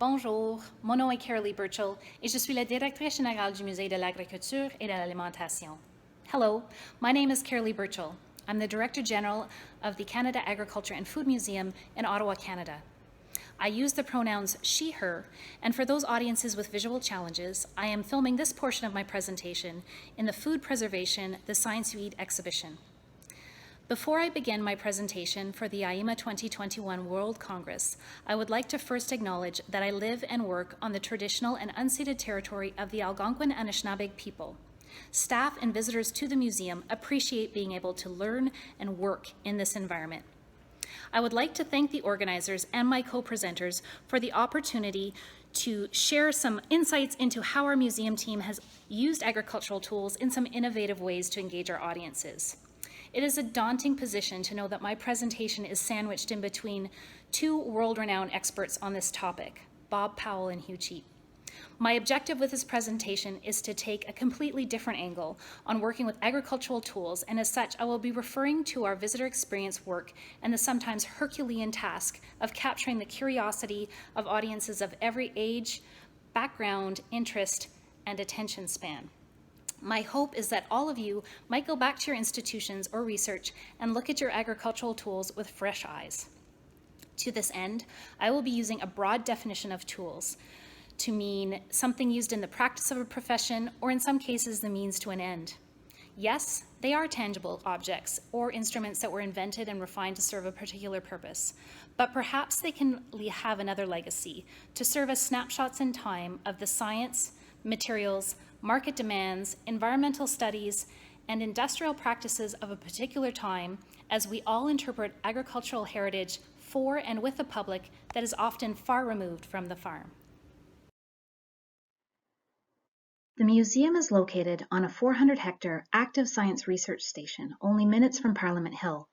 Bonjour, mon nom est Kerry-Leigh Burchill et je suis la directrice générale du Musée de l'Agriculture et de l'Alimentation. Hello, my name is Kerry-Leigh Burchill. I'm the Director General of the Canada Agriculture and Food Museum in Ottawa, Canada. I use the pronouns she, her, and for those audiences with visual challenges, I am filming this portion of my presentation in the Food Preservation, the Science You Eat exhibition. Before I begin my presentation for the Aima 2021 World Congress, I would like to first acknowledge that I live and work on the traditional and unceded territory of the Algonquin Anishinaabe people. Staff and visitors to the museum appreciate being able to learn and work in this environment. I would like to thank the organizers and my co-presenters for the opportunity to share some insights into how our museum team has used agricultural tools in some innovative ways to engage our audiences. It is a daunting position to know that my presentation is sandwiched in between two world-renowned experts on this topic, Bob Powell and Hugh Cheap. My objective with this presentation is to take a completely different angle on working with agricultural tools, and as such, I will be referring to our visitor experience work and the sometimes Herculean task of capturing the curiosity of audiences of every age, background, interest, and attention span. My hope is that all of you might go back to your institutions or research and look at your agricultural tools with fresh eyes. To this end, I will be using a broad definition of tools to mean something used in the practice of a profession, or in some cases, the means to an end. Yes, they are tangible objects or instruments that were invented and refined to serve a particular purpose, but perhaps they can have another legacy to serve as snapshots in time of the science, materials, market demands, environmental studies, and industrial practices of a particular time as we all interpret agricultural heritage for and with a public that is often far removed from the farm. The museum is located on a 400-hectare active science research station only minutes from Parliament Hill.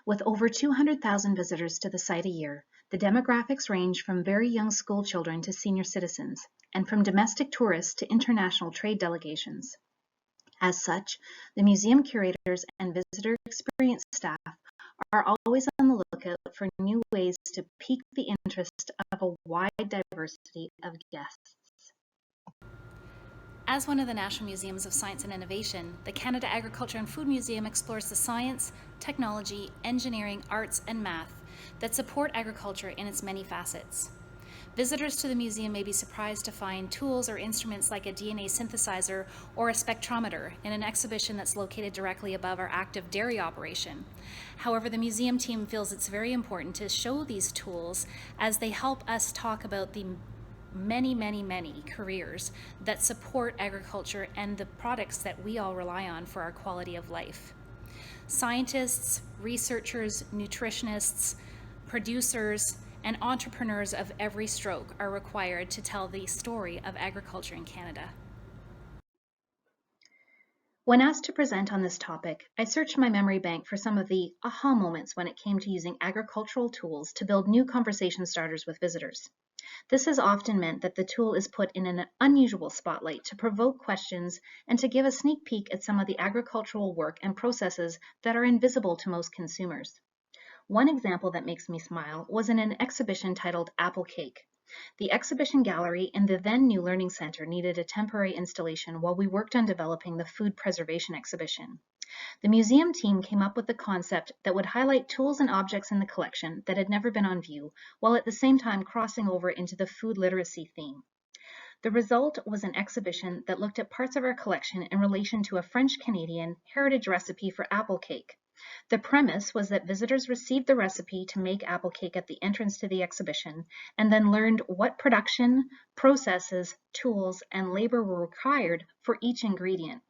With over 200,000 visitors to the site a year, the demographics range from very young school children to senior citizens, and from domestic tourists to international trade delegations. As such, the museum curators and visitor experience staff are always on the lookout for new ways to pique the interest of a wide diversity of guests. As one of the National Museums of Science and Innovation, the Canada Agriculture and Food Museum explores the science, technology, engineering, arts, and math that support agriculture in its many facets. Visitors to the museum may be surprised to find tools or instruments like a DNA synthesizer or a spectrometer in an exhibition that's located directly above our active dairy operation. However, the museum team feels it's very important to show these tools as they help us talk about the many careers that support agriculture and the products that we all rely on for our quality of life. Scientists, researchers, nutritionists, producers, and entrepreneurs of every stroke are required to tell the story of agriculture in Canada. When asked to present on this topic, I searched my memory bank for some of the aha moments when it came to using agricultural tools to build new conversation starters with visitors. This has often meant that the tool is put in an unusual spotlight to provoke questions and to give a sneak peek at some of the agricultural work and processes that are invisible to most consumers. One example that makes me smile was in an exhibition titled Apple Cake. The exhibition gallery in the then new Learning Center needed a temporary installation while we worked on developing the food preservation exhibition. The museum team came up with the concept that would highlight tools and objects in the collection that had never been on view, while at the same time crossing over into the food literacy theme. The result was an exhibition that looked at parts of our collection in relation to a French-Canadian heritage recipe for apple cake. The premise was that visitors received the recipe to make apple cake at the entrance to the exhibition and then learned what production, processes, tools, and labor were required for each ingredient.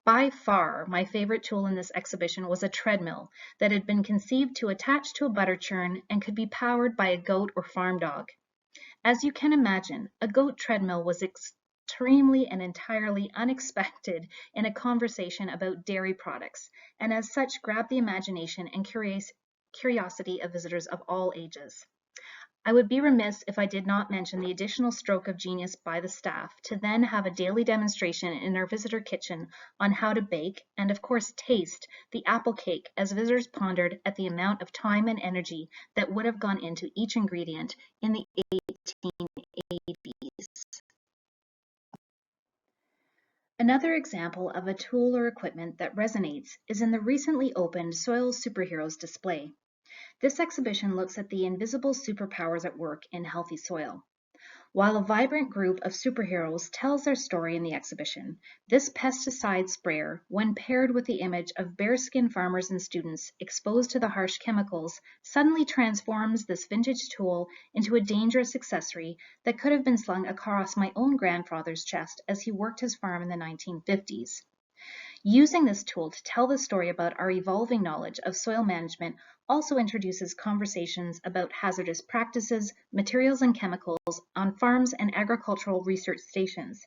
By far, my favorite tool in this exhibition was a treadmill that had been conceived to attach to a butter churn and could be powered by a goat or farm dog. As you can imagine, a goat treadmill was extremely and entirely unexpected in a conversation about dairy products, and as such grabbed the imagination and curiosity of visitors of all ages. I would be remiss if I did not mention the additional stroke of genius by the staff to then have a daily demonstration in our visitor kitchen on how to bake and, of course, taste the apple cake as visitors pondered at the amount of time and energy that would have gone into each ingredient in the honey bees. Another example of a tool or equipment that resonates is in the recently opened Soil Superheroes display. This exhibition looks at the invisible superpowers at work in healthy soil. While a vibrant group of superheroes tells their story in the exhibition, this pesticide sprayer, when paired with the image of bearskin farmers and students exposed to the harsh chemicals, suddenly transforms this vintage tool into a dangerous accessory that could have been slung across my own grandfather's chest as he worked his farm in the 1950s. Using this tool to tell the story about our evolving knowledge of soil management also introduces conversations about hazardous practices, materials, and chemicals on farms and agricultural research stations,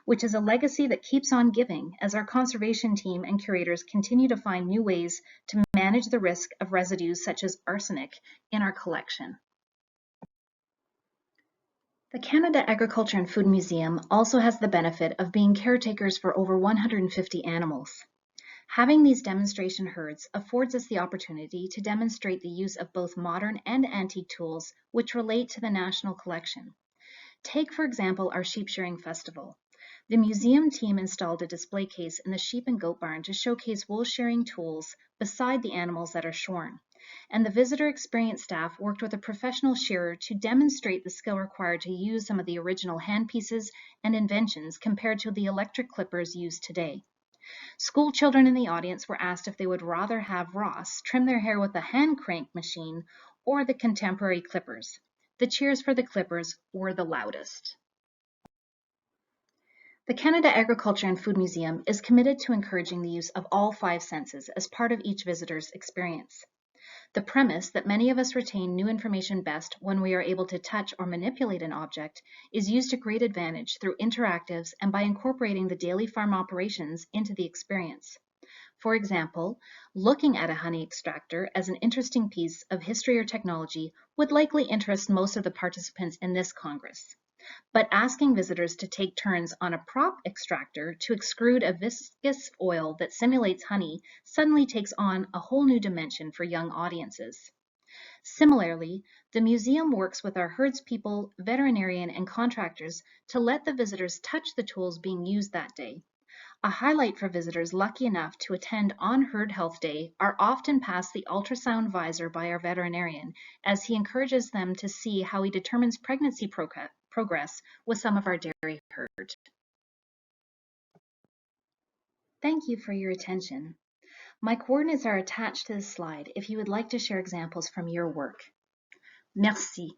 which is a legacy that keeps on giving as our conservation team and curators continue to find new ways to manage the risk of residues such as arsenic in our collection. The Canada Agriculture and Food Museum also has the benefit of being caretakers for over 150 animals. Having these demonstration herds affords us the opportunity to demonstrate the use of both modern and antique tools which relate to the national collection. Take, for example, our sheep shearing festival. The museum team installed a display case in the sheep and goat barn to showcase wool shearing tools beside the animals that are shorn. And the visitor experience staff worked with a professional shearer to demonstrate the skill required to use some of the original handpieces and inventions compared to the electric clippers used today. School children in the audience were asked if they would rather have Ross trim their hair with a hand crank machine or the contemporary clippers. The cheers for the clippers were the loudest. The Canada Agriculture and Food Museum is committed to encouraging the use of all 5 senses as part of each visitor's experience. The premise that many of us retain new information best when we are able to touch or manipulate an object is used to great advantage through interactives and by incorporating the daily farm operations into the experience. For example, looking at a honey extractor as an interesting piece of history or technology would likely interest most of the participants in this Congress. But asking visitors to take turns on a prop extractor to extrude a viscous oil that simulates honey suddenly takes on a whole new dimension for young audiences. Similarly, the museum works with our herdspeople, veterinarian, and contractors to let the visitors touch the tools being used that day. A highlight for visitors lucky enough to attend on Herd Health Day are often past the ultrasound visor by our veterinarian as he encourages them to see how he determines pregnancy progress with some of our dairy herd. Thank you for your attention. My coordinates are attached to this slide if you would like to share examples from your work. Merci.